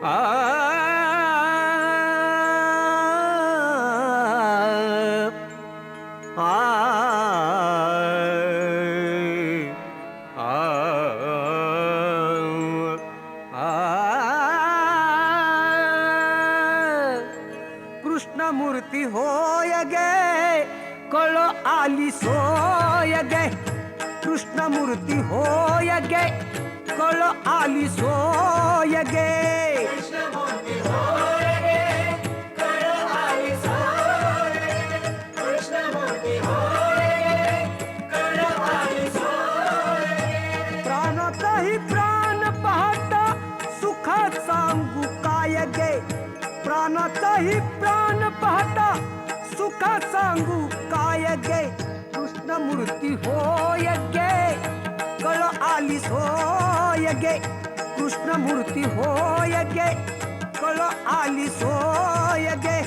आ आ कृष्णमूर्ती होय गे कळ आली सोय गे कृष्णमूर्ती होय गे कळ आली सोय गे प्राणाचाही प्राण पाहता सुखात सांगू काय गे प्राणाचाही प्राण पाहता सुखात सांगू काय गे कृष्णमूर्ती होय गे कळ आली सोय गे कृष्णमूर्ती होय गे कळ आली सोय गे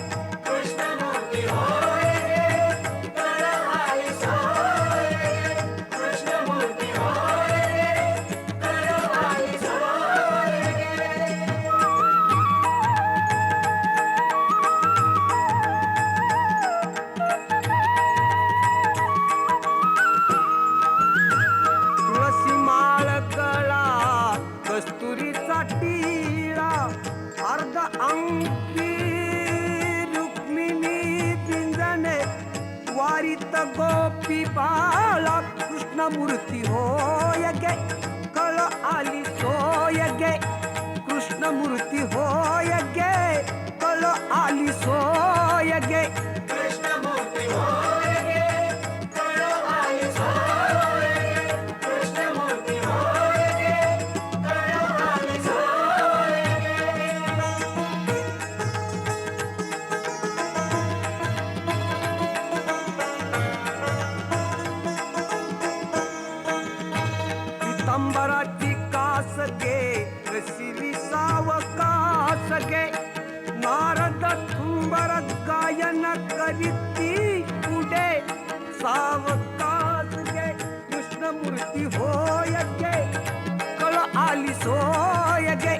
तुळसी माळ गळा कस्तुरीचा टिळा अर्ध अंकी रुक्मिणी पिंजणे वारीत गोपी बाळा कृष्णमूर्ती होय गे कळ आली सोय गे कृष्णमूर्ती होय गे कळ आली सोय गे पितांबराची कास गे कसिली सावकास गे नारद थुंबर गायन करीती पुढे सावकास गे कृष्णमूर्ती होय गे कळ आली सोय गे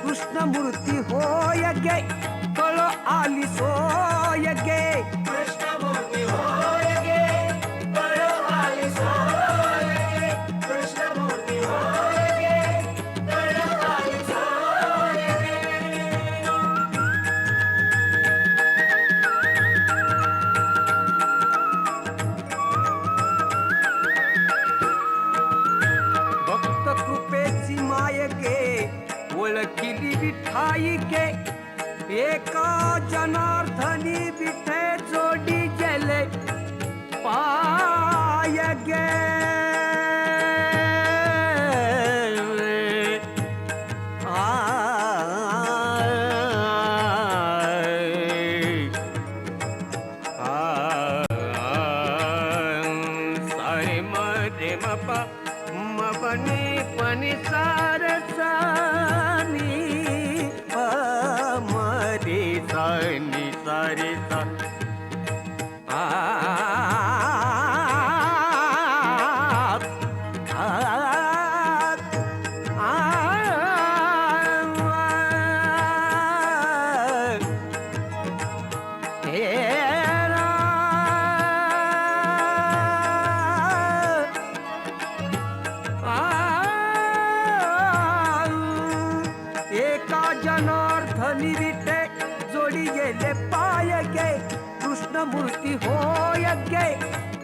कृष्णमूर्ती होय गे कळ आली सोय गे भक्त कृपेची माय गे ओळखिली विठाई गे एका जनार्दनी विठे जोडी गेले पाय गे सारे मध्ये मपा मपनी पनी सार सानी मरे सानी सारे सा एका जनार्दनी विठे जोडी गेले पाय गे कृष्णमूर्ती होय गे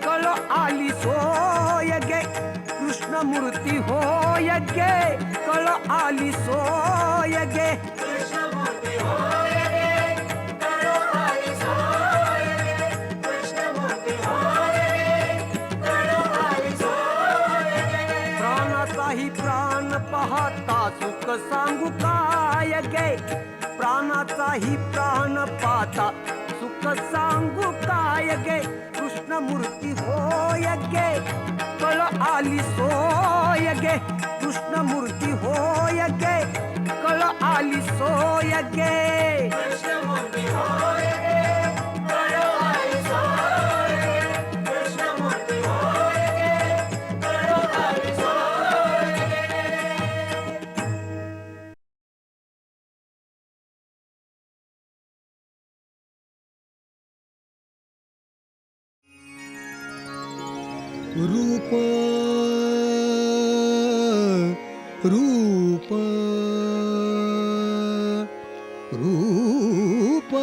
कळ आली सोय गे कृष्णमूर्ती होय गे कळ आली सोय गे प्राणाचाही प्राण पाहता सुख सांगू काय गे प्राणाचाही प्राण पाहता सुख सांगू काय गे कृष्णमूर्ती होय गे कळ आली सोय गे कृष्णमूर्ती होय गे कळ आली सोय गे रूप रूप रूप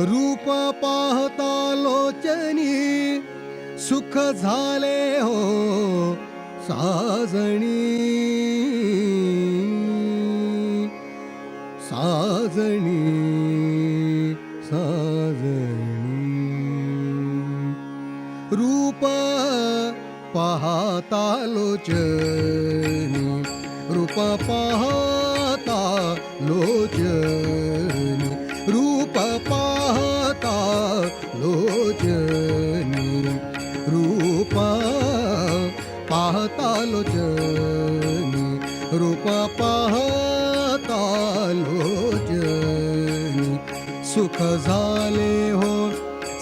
रूप पाहता लोचनी सुख झाले हो साजणी साजणी साजणी रूप पाहता लोचनी रूप पाहता लोचनी रूप पाहता लोचनी रूप पाहता लोचनी रूप पाहता लोचनी सुख झाले हो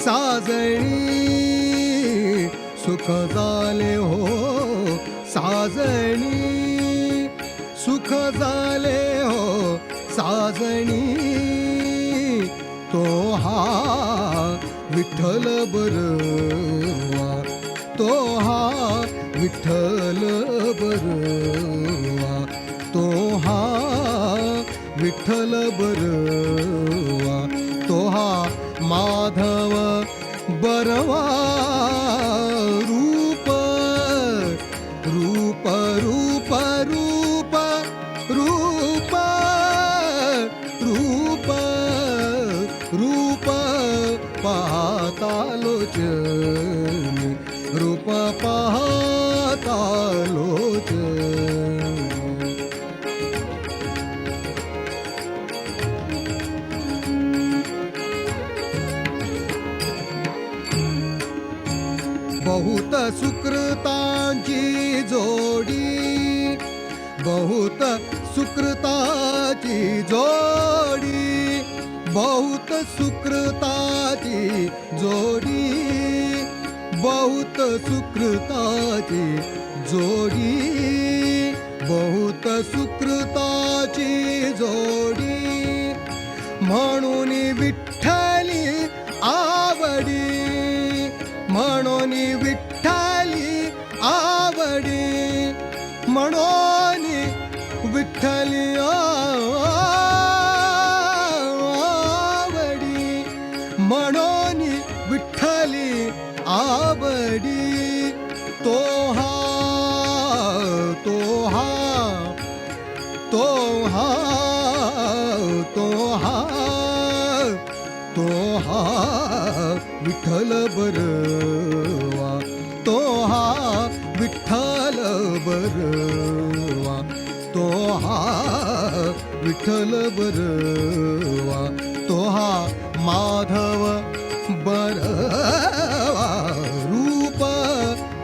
साजणी सुख झाले हो साजणी सुख झाले हो साजणी तो हा विठ्ठल बरवा तो हा विठ्ठल बरवा तो हा विठ्ठल बरवा तो हा माधव बरवा रूप रूप रूप रूप रूप रूप रूप पाहता लोचनी रूप पाहता लोचनी बहुत सुकृतांची जोडी बहुत सुकृताची जोडी बहुत सुकृताची जोडी बहुत सुकृताची जोडी बहुत सुकृताची जोडी म्हणून विठ्ठली आवडी म्हणून विठ्ठली आवडी म्हणून विठ्ठली आवडी म्हणून विठ्ठली आवडी तो हा तो हा तो हा तो हा तो हा विठ्ठल बरवा तो हा विठ्ठल बरवा तो हा विठ्ठल बरवा तो हा माधव बरवा रूप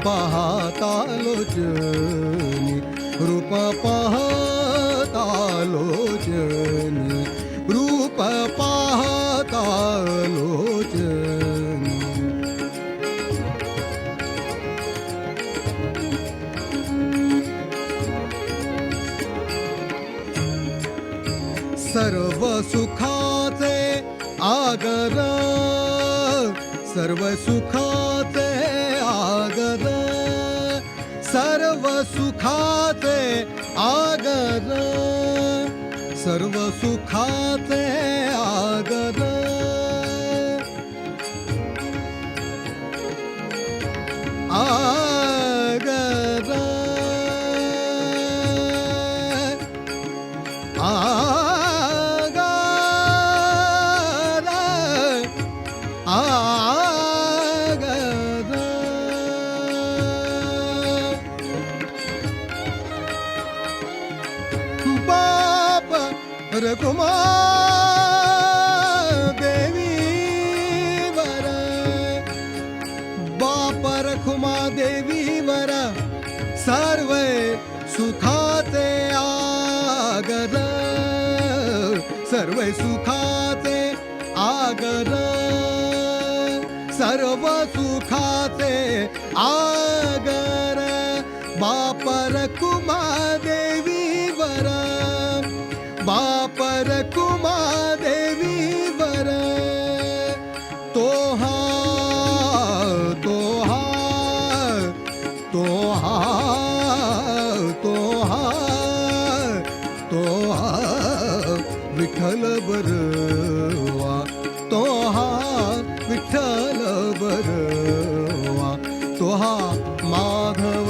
पाहता लोचनी रूप पाहता लोचनी रूप पाहता लोचनी सर्व सुखाचे आगर सर्व सुखाचे आगर सर्व सुखाचे आगर सर्व सुखाचे आगर आगर रघुमा देवी वर बाप रखुमा देवी वर सर्व सुखाचे आगर सर्व सुखाचे आगर सर्व सुखाचे आगर बाप रखुमा देवी वर बाप रखुमा देवी वर तो हा हा तो हा तो हा विठ्ठल बरवा तो हा विठ्ठल बरवा तो हा माधव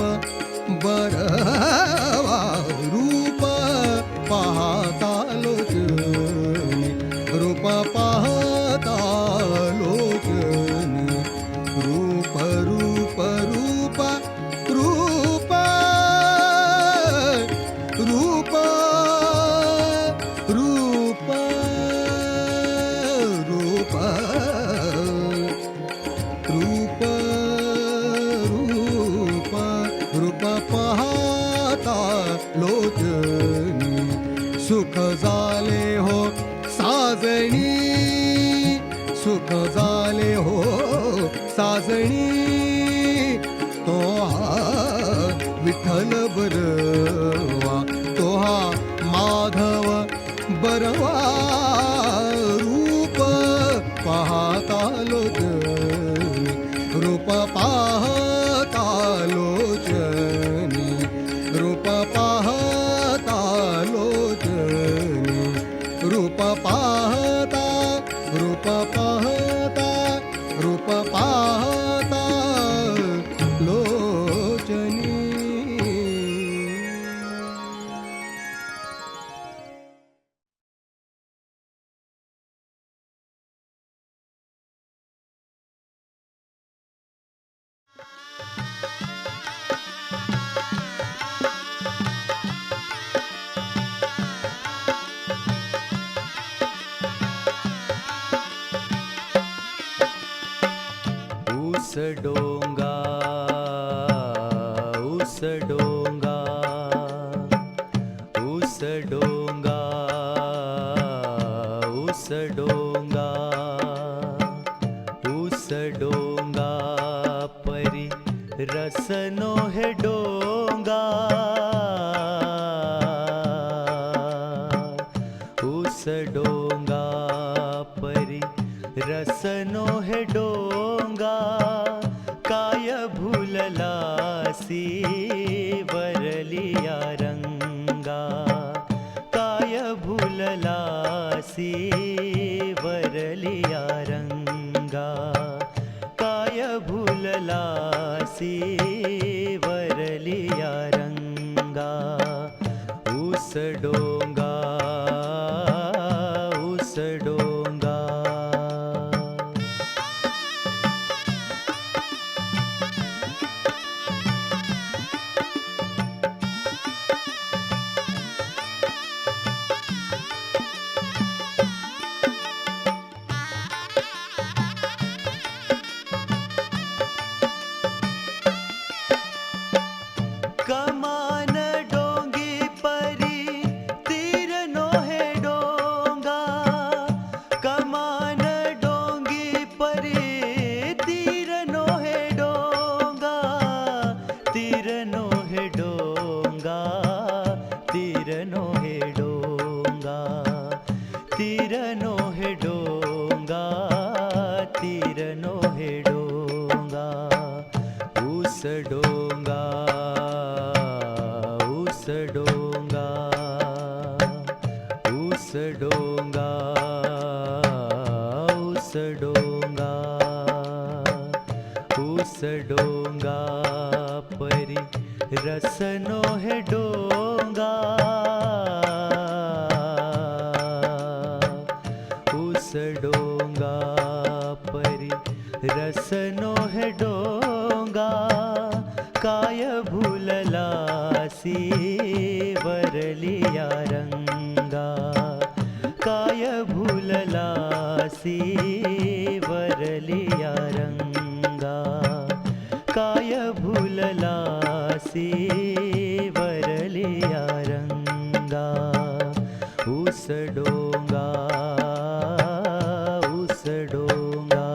बरवा रूप पाहता लोचनी रूप पाहता लोचनी रूप रूप रूप रूप रूप रूप रूप रूप रूप रूप पाहता लोचनी सुख झाले हो साजणी सुख झाले हो साजणी तो हा विठ्ठल बरवा तो हा माधव बरवा रूप पाहता लोचनी रूप पाहता लोचनी रूप पाहता लोचनी रूप पाहता रूप पाहता रूप पाहता लोचनी. ऊस डोंगा ऊस डोंगा ऊस डोंगा ऊस डोंगा ऊस डोंगा परी रसनो हे डोंगा ऊस डोंगा परी रसनो हे डोंगा काय भूललासी वरलिया रंगा काय भूललासी वरलिया रंगा काय भूललासी वरलिया रंगा ऊस डोंगा ऊस डोंगा. कमान डोंगी परी तीर नो हे डोंगा कमान डोंगी परी तीर नो हे डोंगा तीर नो हे डोंगा तीर नो हे डोंगा तीर नो हे डोंगा तीर नो हे डोंगा. ऊस डोंगा ऊस डोंगा ऊस डोंगा ऊस डोंगा ऊस डोंगा परी रसनो हे डोंगा ऊस डोंगा परी रसनो हे डोंगा काय भूललासी वरलिया रंगा काय भूललासी वरलिया रंगा काय भूललासी वरलिया रंगा. ऊस डोंगा ऊस डोंगा.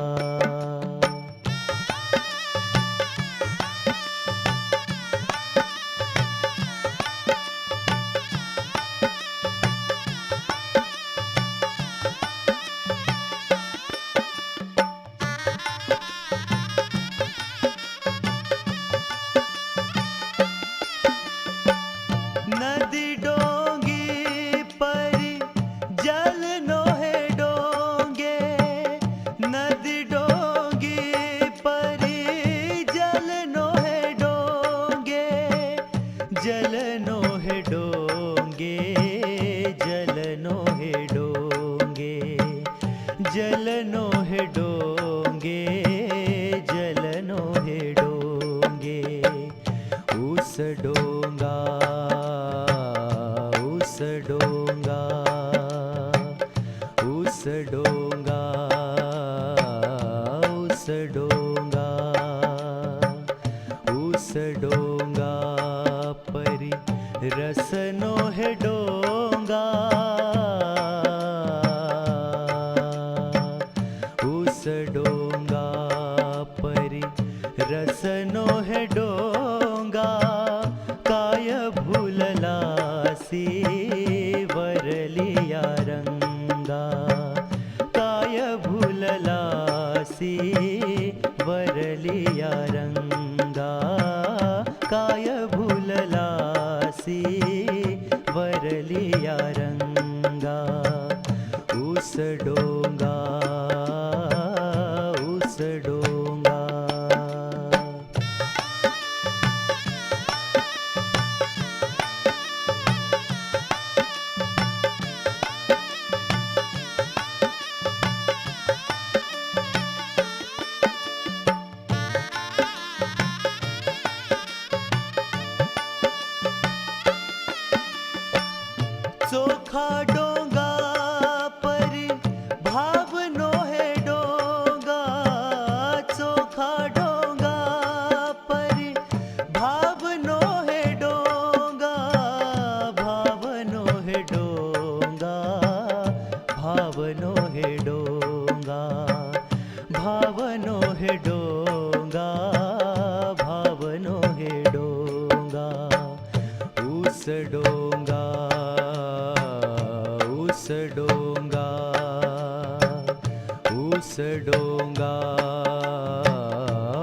जलनो हे डोंगे जलनो हे डोंगे जलनो हे डोंगे जलनो हे डोंगे ऊस डोंगा ऊस डोंगा ऊस डोंगा ऊस डोंगा ऊस डोंगा परी रसनो हे डोंगा ऊस डोंगा परी रसनो हे डोंगा काय भुललासी वरलिया रंगा काय भुललासी वरलिया रंगा काय भुललासी वरलिया रंगा ऊस डोंगा ऊस डोंगा चोखा डोंगा परी भावनो हे डोंगा चोखा डोंगा परी भावनो हे डोंगा भावनो हे डोंगा भावनो हे डोंगा भावनो हे डोंगा भावनो हे डोंगा ऊस डोंगा ऊस डोंगा ऊस डोंगा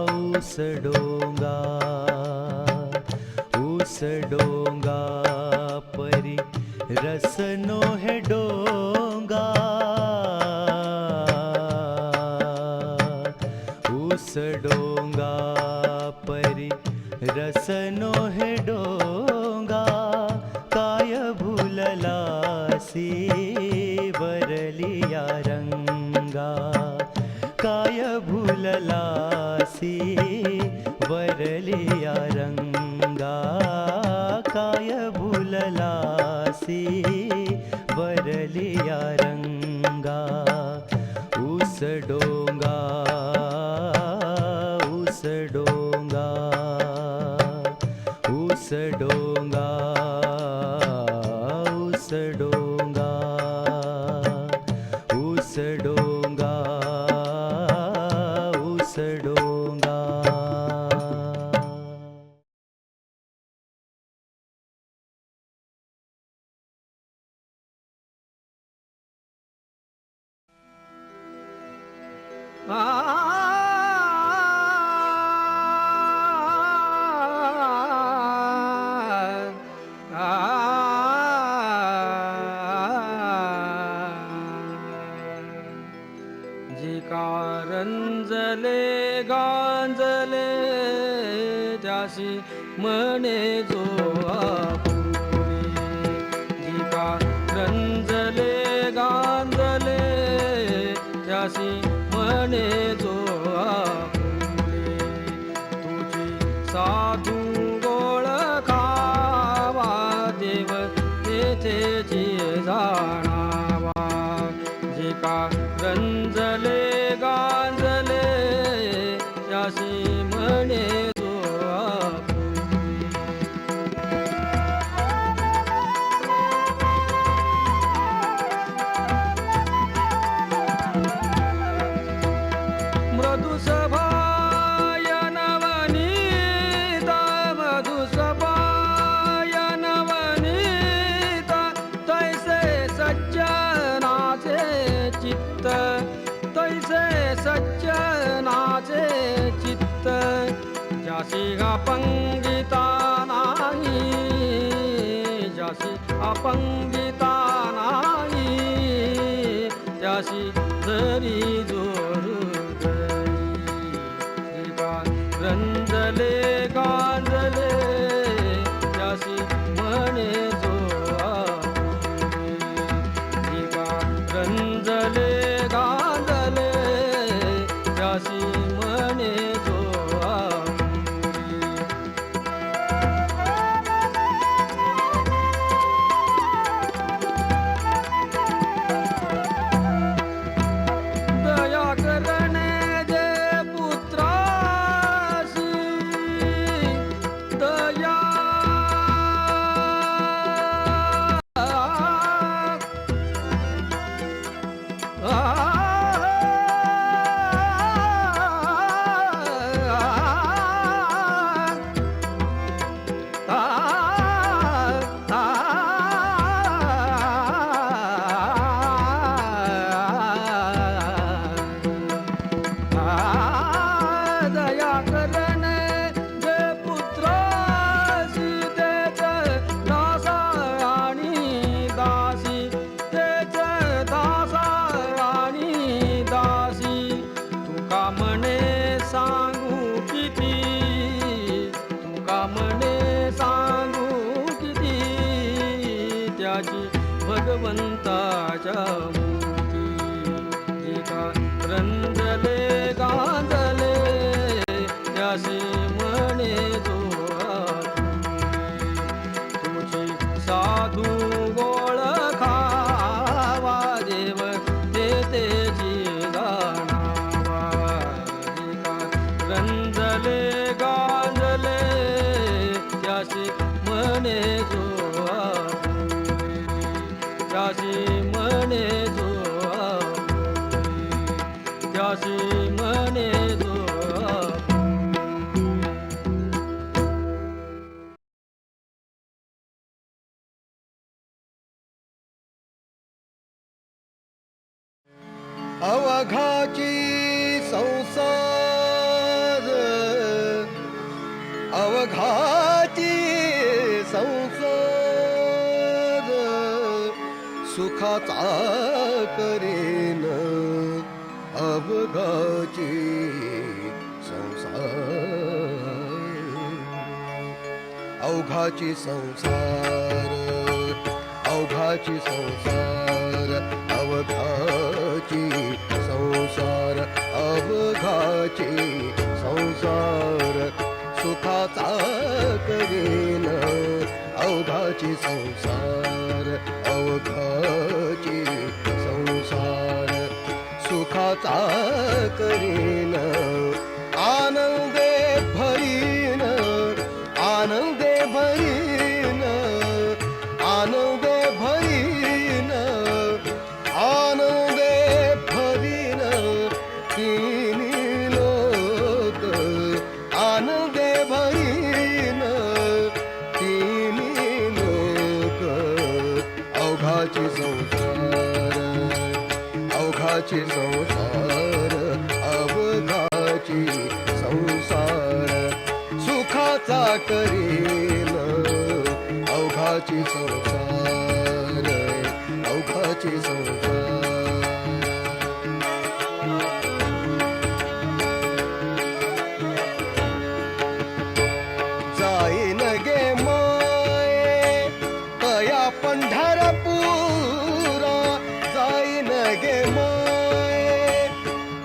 ऊस डोंगा ऊस डोंगा परी रसनो हे डोंगा ऊस डोंगा परी रसनो हे डोंगा काय भुललासी वरलिया रंगा काय भुललासी वरलिया रंगा काय भुललासी वरलिया रंगा ऊस डोंगा ऊस डोंगा ऊस डोंगा ऊस डोंगा ऊस डोंगा ऊस डोंगा जी कारंजले गांजले त्याशी म्हणे जो आपुले जी कारंजले गांजले त्याशी म्हणे जो आपुले तुझी साधू ओळखावा देव तेथे जी जाणावा जे का रंजले गांजले त्याशी म्हणे जो आपुले मृदु सभाय नवनीता मधु सभाय नवनीता तैसे सज्जनाचे चित्त तैसे सज्जनाचे चित्त जासी अपंगिता नाही जासी अपंगिता नाही त्याशी जरी जोर रंजले गांजले त्याशी भगवंताच्या मुखी एका रंजले गांजले त्यासी म्हणे जो तुझी साधू ओळखावा देव तेची जाणावा एका रंजले गांजले त्यासी म्हणे जो त्यासी म्हणे जो त्यासी म्हणे जो अवघाची संसार अवघाची संसार सुखाचा करेन अवघाची संसार अवघाची संसार अवघाची संसार अवघाची संसार अवघाची संसार सुखाचा करेन अवघाची संसार अवघाची संसार सुखाचा करेन आनंदे भरीन आनंदे भरीन आनंदे भरीन आनंदे भरीन तिन्ही लोक आनंदे भरीन तिन्ही लोक अवघाची संसार अवघाची संसार अवघाची संसार सुखाचा करेन अवघाची संसार अवघाची संसार जाईन गे माये तया पंढरपुरा जाईन गे माये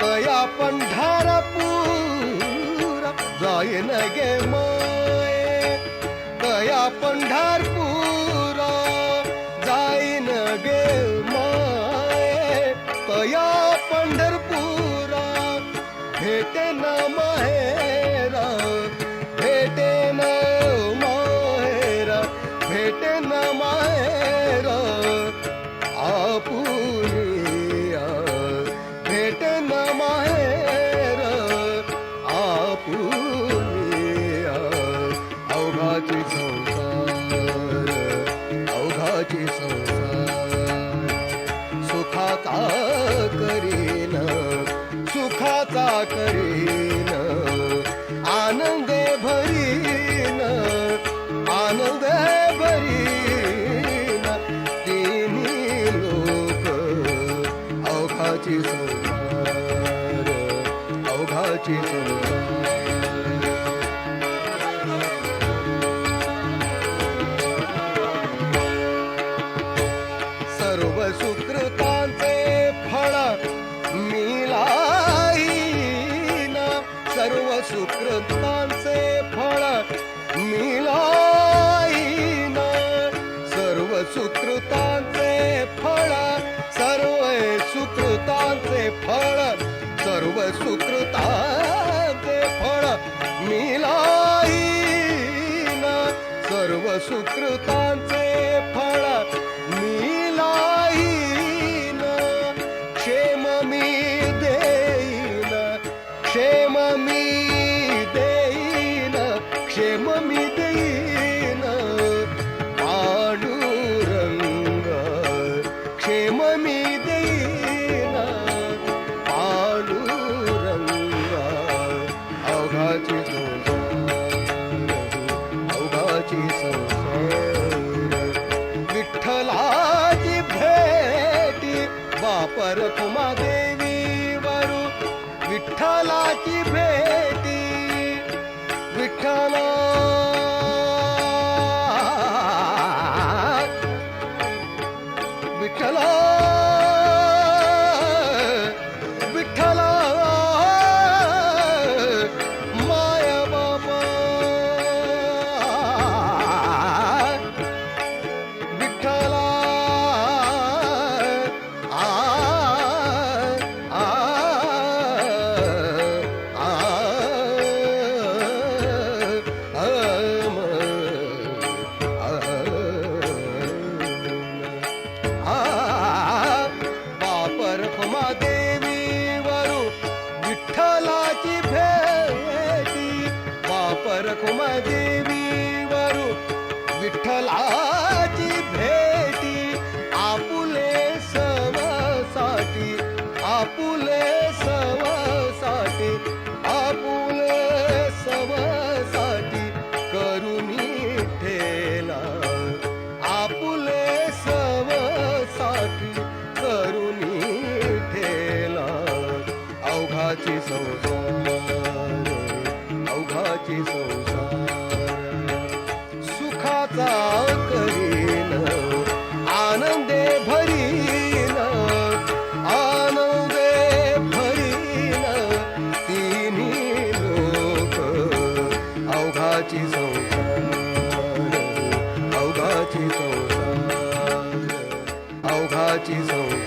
तया पंढरपुरा जाईन गे माये तया पंढरपुरा जाईन गे माये तया पंढरपुरा भेटे न माहेरा भेटे न माहेरा भेटे न माहेरा आपुलिया भेटे न माहेरा आपुलिया अवघाची संसार अवघाची संसार सुखाचा करीन सुखाचा करीन आनंदे भरीन आनंदे भरीन तिन्ही लोक अवघाची संसार अवघाची संसार सर्व सुकृतांचे फळ मिळाईन सर्व सुकृतांचे फळ मिळाईन सर्व सुकृतांचे फळ सर्व सुकृतांचे फळ सर्व सुकृतांचे फळ मिळाईन सर्व सुकृतांचे फळ मिळाईन क्षेम मी देईन क्षेम मी देईन क्षेम मी देईन पांडुरंग क्षेम मी देईन पांडुरंग अवघाची संसार अवघाची संसार विठ्ठलाची भेटी बापर तुम्हा देवी वरू विठ्ठलाची भेटी विठ्ठला विठ्ठलाची भेटी आपुले सवासाठी आपुले सवासाठी आपुले सवासाठी करुणी ठेला आपुले सवासाठी करुणी ठेला अवघाची संसार अवघाची संसार सुखाचा करीन आनंदे भरीन आनंदे भरीन तिन्ही लोक अवघाची संसार अवघाची संसार अवघाची संसार